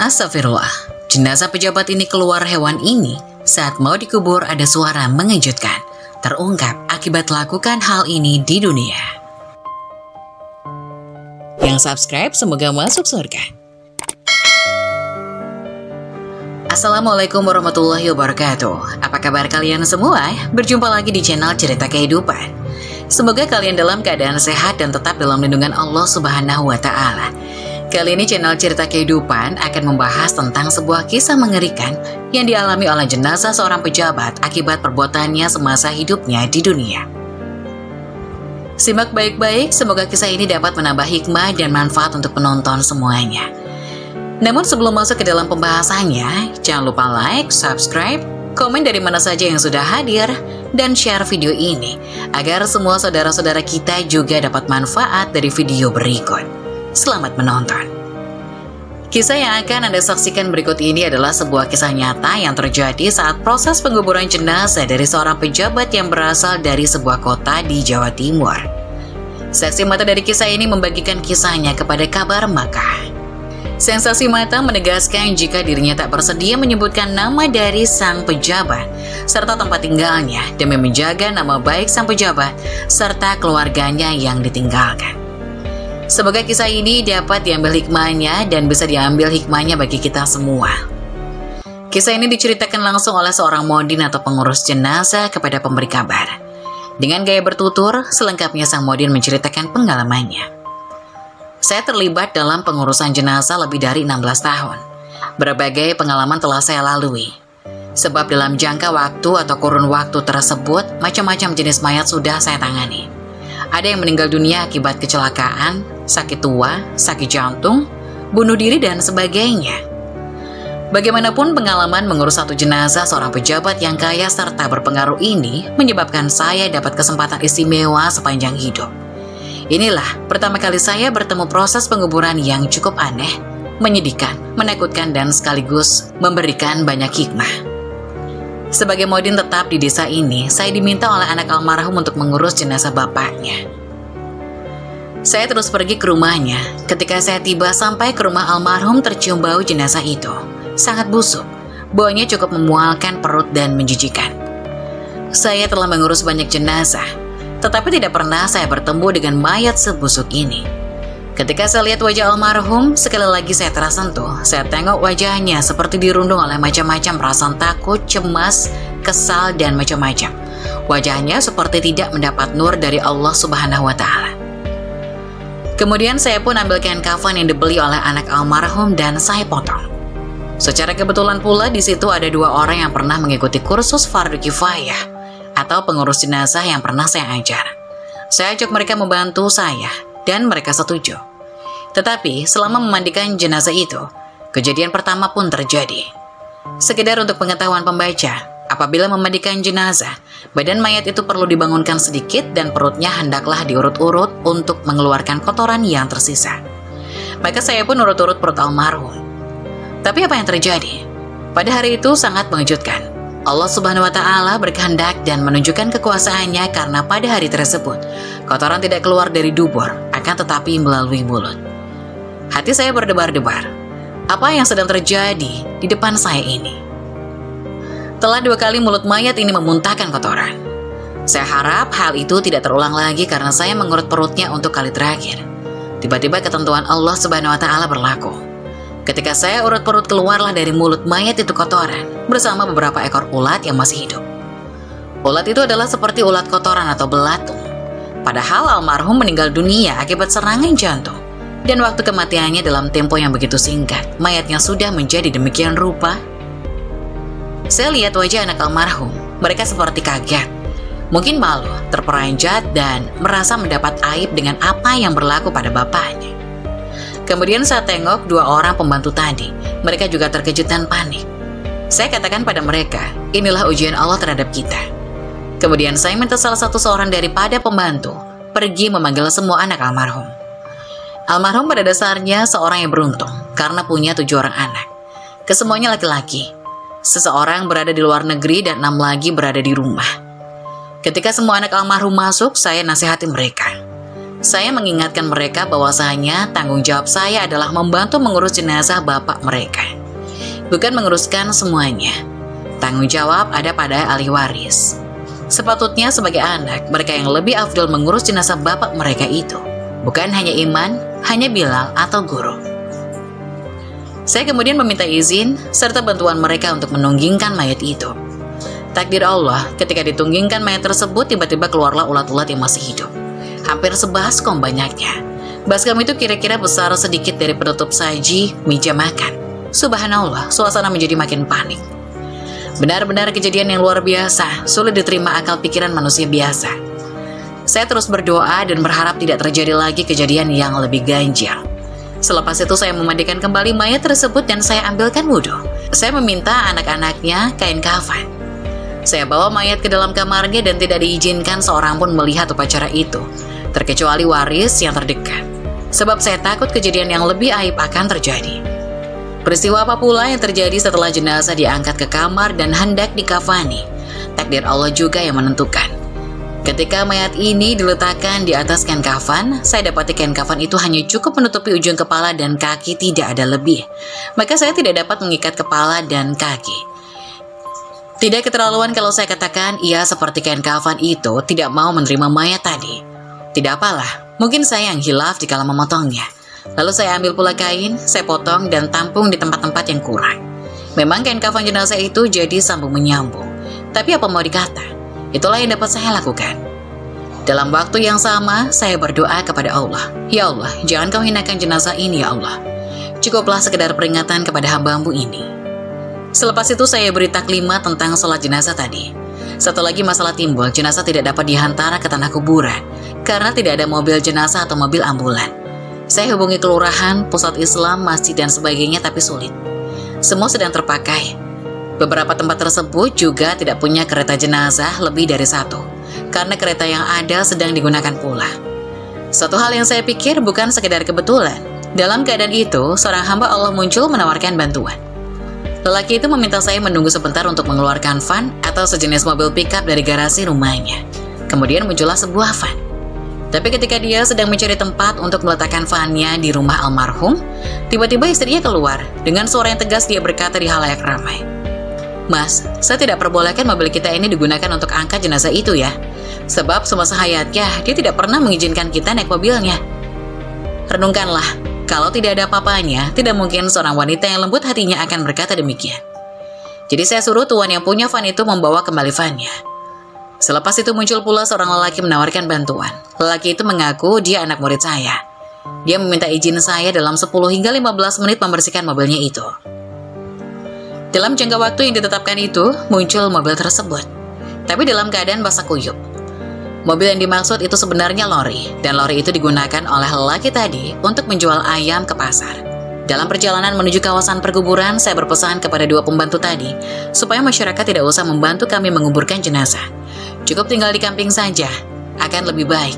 Astagfirullah, jenazah pejabat ini keluar hewan ini saat mau dikubur ada suara mengejutkan. Terungkap akibat lakukan hal ini di dunia. Yang subscribe semoga masuk surga. Assalamualaikum warahmatullahi wabarakatuh. Apa kabar kalian semua? Berjumpa lagi di channel Cerita Kehidupan. Semoga kalian dalam keadaan sehat dan tetap dalam lindungan Allah Subhanahu wa Ta'ala. Kali ini channel Cerita Kehidupan akan membahas tentang sebuah kisah mengerikan yang dialami oleh jenazah seorang pejabat akibat perbuatannya semasa hidupnya di dunia. Simak baik-baik, semoga kisah ini dapat menambah hikmah dan manfaat untuk penonton semuanya. Namun sebelum masuk ke dalam pembahasannya, jangan lupa like, subscribe, komen dari mana saja yang sudah hadir, dan share video ini agar semua saudara-saudara kita juga dapat manfaat dari video berikut. Selamat menonton. Kisah yang akan Anda saksikan berikut ini adalah sebuah kisah nyata yang terjadi saat proses penguburan jenazah dari seorang pejabat yang berasal dari sebuah kota di Jawa Timur. Saksi mata dari kisah ini membagikan kisahnya kepada Kabar Makkah. Sensasi mata menegaskan jika dirinya tak bersedia menyebutkan nama dari sang pejabat serta tempat tinggalnya demi menjaga nama baik sang pejabat serta keluarganya yang ditinggalkan. Semoga kisah ini dapat diambil hikmahnya dan bisa diambil hikmahnya bagi kita semua. Kisah ini diceritakan langsung oleh seorang modin atau pengurus jenazah kepada pemberi kabar. Dengan gaya bertutur, selengkapnya sang modin menceritakan pengalamannya. Saya terlibat dalam pengurusan jenazah lebih dari 16 tahun. Berbagai pengalaman telah saya lalui. Sebab dalam jangka waktu atau kurun waktu tersebut, macam-macam jenis mayat sudah saya tangani. Ada yang meninggal dunia akibat kecelakaan, sakit tua, sakit jantung, bunuh diri, dan sebagainya. Bagaimanapun pengalaman mengurus satu jenazah seorang pejabat yang kaya serta berpengaruh ini menyebabkan saya dapat kesempatan istimewa sepanjang hidup. Inilah pertama kali saya bertemu proses penguburan yang cukup aneh, menyedihkan, menakutkan, dan sekaligus memberikan banyak hikmah. Sebagai modin tetap di desa ini, saya diminta oleh anak almarhum untuk mengurus jenazah bapaknya. Saya terus pergi ke rumahnya. Ketika saya tiba sampai ke rumah almarhum, tercium bau jenazah itu. Sangat busuk, baunya cukup memualkan perut dan menjijikan. Saya telah mengurus banyak jenazah, tetapi tidak pernah saya bertemu dengan mayat sebusuk ini. Ketika saya lihat wajah almarhum, sekali lagi saya tersentuh. Saya tengok wajahnya seperti dirundung oleh macam-macam perasaan takut, cemas, kesal, dan macam-macam. Wajahnya seperti tidak mendapat nur dari Allah Subhanahu wa Ta'ala. Kemudian saya pun ambil kain kafan yang dibeli oleh anak almarhum dan saya potong. Secara kebetulan pula di situ ada dua orang yang pernah mengikuti kursus fardu kifayah atau pengurus jenazah yang pernah saya ajar. Saya ajak mereka membantu saya dan mereka setuju. Tetapi selama memandikan jenazah itu, kejadian pertama pun terjadi. Sekedar untuk pengetahuan pembaca, apabila memandikan jenazah, badan mayat itu perlu dibangunkan sedikit dan perutnya hendaklah diurut-urut untuk mengeluarkan kotoran yang tersisa. Maka saya pun urut-urut perut almarhum. Tapi apa yang terjadi? Pada hari itu sangat mengejutkan. Allah Subhanahu wa Ta'ala berkehendak dan menunjukkan kekuasaannya karena pada hari tersebut, kotoran tidak keluar dari dubur, akan tetapi melalui mulut. Hati saya berdebar-debar. Apa yang sedang terjadi di depan saya ini? Telah 2 kali mulut mayat ini memuntahkan kotoran. Saya harap hal itu tidak terulang lagi karena saya mengurut perutnya untuk kali terakhir. Tiba-tiba ketentuan Allah Subhanahu wa Ta'ala berlaku. Ketika saya urut perut, keluarlah dari mulut mayat itu kotoran bersama beberapa ekor ulat yang masih hidup. Ulat itu adalah seperti ulat kotoran atau belatung. Padahal almarhum meninggal dunia akibat serangan jantung. Dan waktu kematiannya dalam tempo yang begitu singkat, mayatnya sudah menjadi demikian rupa. Saya lihat wajah anak almarhum, mereka seperti kaget. Mungkin malu, terperanjat, dan merasa mendapat aib dengan apa yang berlaku pada bapaknya. Kemudian saya tengok 2 orang pembantu tadi, mereka juga terkejut dan panik. Saya katakan pada mereka, inilah ujian Allah terhadap kita. Kemudian saya minta salah satu seorang daripada pembantu pergi memanggil semua anak almarhum. Almarhum pada dasarnya seorang yang beruntung karena punya 7 orang anak. Kesemuanya laki-laki. Seseorang berada di luar negeri dan 6 lagi berada di rumah. Ketika semua anak almarhum masuk, saya nasihati mereka. Saya mengingatkan mereka bahwasanya tanggung jawab saya adalah membantu mengurus jenazah bapak mereka, bukan menguruskan semuanya. Tanggung jawab ada pada ahli waris. Sepatutnya sebagai anak, mereka yang lebih afdal mengurus jenazah bapak mereka itu, bukan hanya Iman, hanya Bilal atau guru. Saya kemudian meminta izin serta bantuan mereka untuk menunggingkan mayat itu. Takdir Allah, ketika ditunggingkan mayat tersebut, tiba-tiba keluarlah ulat-ulat yang masih hidup. Hampir sebaskom banyaknya. Baskom itu kira-kira besar sedikit dari penutup saji meja makan. Subhanallah, suasana menjadi makin panik. Benar-benar kejadian yang luar biasa, sulit diterima akal pikiran manusia biasa. Saya terus berdoa dan berharap tidak terjadi lagi kejadian yang lebih ganjil. Selepas itu saya memandikan kembali mayat tersebut dan saya ambilkan wudhu. Saya meminta anak-anaknya kain kafan. Saya bawa mayat ke dalam kamarnya dan tidak diizinkan seorang pun melihat upacara itu, terkecuali waris yang terdekat. Sebab saya takut kejadian yang lebih aib akan terjadi. Peristiwa apa pula yang terjadi setelah jenazah diangkat ke kamar dan hendak dikafani, takdir Allah juga yang menentukan. Ketika mayat ini diletakkan di atas kain kafan, saya dapati kain kafan itu hanya cukup menutupi ujung kepala dan kaki, tidak ada lebih. Maka saya tidak dapat mengikat kepala dan kaki. Tidak keterlaluan kalau saya katakan ia seperti kain kafan itu tidak mau menerima mayat tadi. Tidak apalah, mungkin saya yang hilaf dikala memotongnya. Lalu saya ambil pula kain, saya potong dan tampung di tempat-tempat yang kurang. Memang kain kafan jenazah itu jadi sambung menyambung. Tapi apa mau dikata, itulah yang dapat saya lakukan. Dalam waktu yang sama, saya berdoa kepada Allah. Ya Allah, jangan kau hinakan jenazah ini ya Allah. Cukuplah sekedar peringatan kepada hamba-Mu ini. Selepas itu saya beri taklimat tentang sholat jenazah tadi. Satu lagi masalah timbul, jenazah tidak dapat dihantar ke tanah kuburan karena tidak ada mobil jenazah atau mobil ambulan. Saya hubungi kelurahan, pusat Islam, masjid dan sebagainya tapi sulit. Semua sedang terpakai. Beberapa tempat tersebut juga tidak punya kereta jenazah lebih dari satu, karena kereta yang ada sedang digunakan pula. Suatu hal yang saya pikir bukan sekedar kebetulan. Dalam keadaan itu, seorang hamba Allah muncul menawarkan bantuan. Lelaki itu meminta saya menunggu sebentar untuk mengeluarkan van atau sejenis mobil pickup dari garasi rumahnya. Kemudian muncullah sebuah van. Tapi ketika dia sedang mencari tempat untuk meletakkan vannya di rumah almarhum, tiba-tiba istrinya keluar. Dengan suara yang tegas dia berkata di halayak ramai, "Mas, saya tidak perbolehkan mobil kita ini digunakan untuk angkat jenazah itu ya. Sebab semasa hayatnya dia tidak pernah mengizinkan kita naik mobilnya." Renungkanlah. Kalau tidak ada apa-apanya, tidak mungkin seorang wanita yang lembut hatinya akan berkata demikian. Jadi saya suruh tuan yang punya van itu membawa kembali vannya. Selepas itu muncul pula seorang lelaki menawarkan bantuan. Lelaki itu mengaku dia anak murid saya. Dia meminta izin saya dalam 10 hingga 15 menit membersihkan mobilnya itu. Dalam jangka waktu yang ditetapkan itu, muncul mobil tersebut. Tapi dalam keadaan basah kuyup. Mobil yang dimaksud itu sebenarnya lori, dan lori itu digunakan oleh lelaki tadi untuk menjual ayam ke pasar. Dalam perjalanan menuju kawasan perkuburan, saya berpesan kepada dua pembantu tadi, supaya masyarakat tidak usah membantu kami menguburkan jenazah. Cukup tinggal di camping saja, akan lebih baik.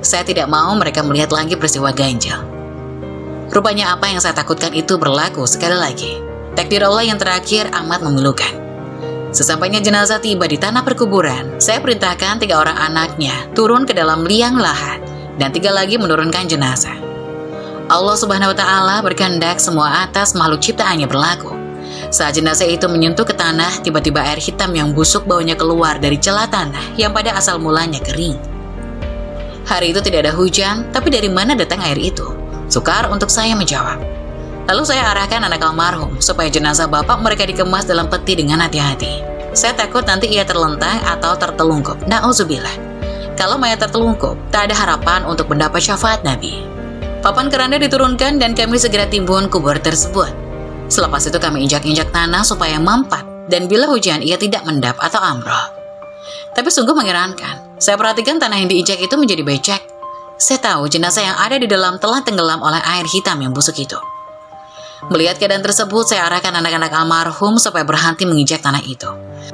Saya tidak mau mereka melihat lagi peristiwa ganjil. Rupanya apa yang saya takutkan itu berlaku sekali lagi. Takdir Allah yang terakhir amat memilukan. Sesampainya jenazah tiba di tanah perkuburan, saya perintahkan 3 orang anaknya turun ke dalam liang lahat dan 3 lagi menurunkan jenazah. Allah Subhanahu wa Ta'ala berkehendak semua atas makhluk ciptaannya berlaku. Saat jenazah itu menyentuh ke tanah, tiba-tiba air hitam yang busuk baunya keluar dari celah tanah yang pada asal mulanya kering. Hari itu tidak ada hujan, tapi dari mana datang air itu? Sukar untuk saya menjawab. Lalu saya arahkan anak almarhum supaya jenazah bapak mereka dikemas dalam peti dengan hati-hati. Saya takut nanti ia terlentang atau tertelungkup. Na'udzubillah. Kalau mayat tertelungkup, tak ada harapan untuk mendapat syafaat Nabi. Papan keranda diturunkan dan kami segera timbun kubur tersebut. Selepas itu kami injak-injak tanah supaya mampat dan bila hujan ia tidak mendap atau ambrol. Tapi sungguh mengerankan. Saya perhatikan tanah yang diinjak itu menjadi becek. Saya tahu jenazah yang ada di dalam telah tenggelam oleh air hitam yang busuk itu. Melihat keadaan tersebut, saya arahkan anak-anak almarhum supaya berhenti menginjak tanah itu.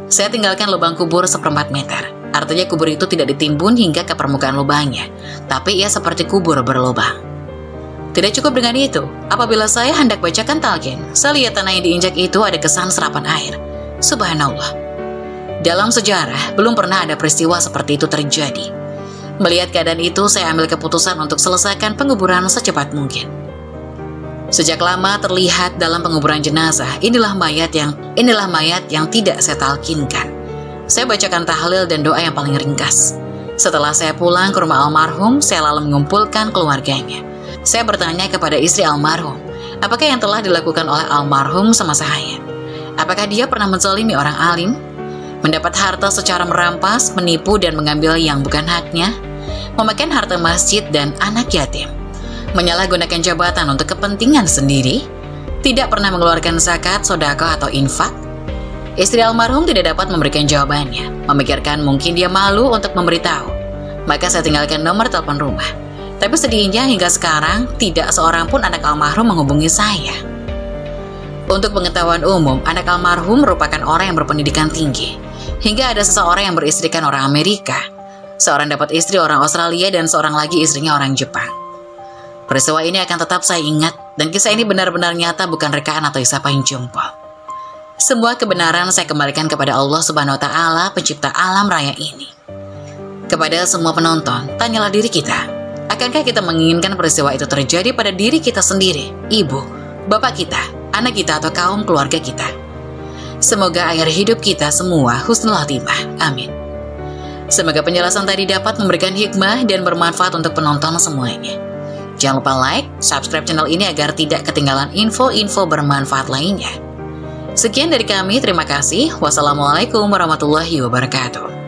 Saya tinggalkan lubang kubur 1/4 meter. Artinya kubur itu tidak ditimbun hingga ke permukaan lubangnya, tapi ia seperti kubur berlubang. Tidak cukup dengan itu, apabila saya hendak bacakan talqin, saya lihat tanah yang diinjak itu ada kesan serapan air. Subhanallah. Dalam sejarah, belum pernah ada peristiwa seperti itu terjadi. Melihat keadaan itu, saya ambil keputusan untuk selesaikan penguburan secepat mungkin. Sejak lama terlihat dalam penguburan jenazah, inilah mayat yang tidak saya talkinkan. Saya bacakan tahlil dan doa yang paling ringkas. Setelah saya pulang ke rumah almarhum, saya lalu mengumpulkan keluarganya. Saya bertanya kepada istri almarhum, apakah yang telah dilakukan oleh almarhum sama saya? Apakah dia pernah menzalimi orang alim? Mendapat harta secara merampas, menipu dan mengambil yang bukan haknya? Memakan harta masjid dan anak yatim? Menyalahgunakan jabatan untuk kepentingan sendiri? Tidak pernah mengeluarkan zakat, sedekah atau infak? Istri almarhum tidak dapat memberikan jawabannya. Memikirkan mungkin dia malu untuk memberitahu. Maka saya tinggalkan nomor telepon rumah. Tapi sedihnya hingga sekarang tidak seorang pun anak almarhum menghubungi saya. Untuk pengetahuan umum, anak almarhum merupakan orang yang berpendidikan tinggi. Hingga ada seseorang yang beristrikan orang Amerika. Seorang dapat istri orang Australia dan seorang lagi istrinya orang Jepang. Peristiwa ini akan tetap saya ingat dan kisah ini benar-benar nyata, bukan rekaan atau isapan jempol. Semua kebenaran saya kembalikan kepada Allah Subhanahu wa Ta'ala, pencipta alam raya ini. Kepada semua penonton, tanyalah diri kita, akankah kita menginginkan peristiwa itu terjadi pada diri kita sendiri, ibu, bapak kita, anak kita atau kaum keluarga kita? Semoga akhir hidup kita semua husnul khatimah. Amin. Semoga penjelasan tadi dapat memberikan hikmah dan bermanfaat untuk penonton semuanya. Jangan lupa like, subscribe channel ini agar tidak ketinggalan info-info bermanfaat lainnya. Sekian dari kami, terima kasih. Wassalamualaikum warahmatullahi wabarakatuh.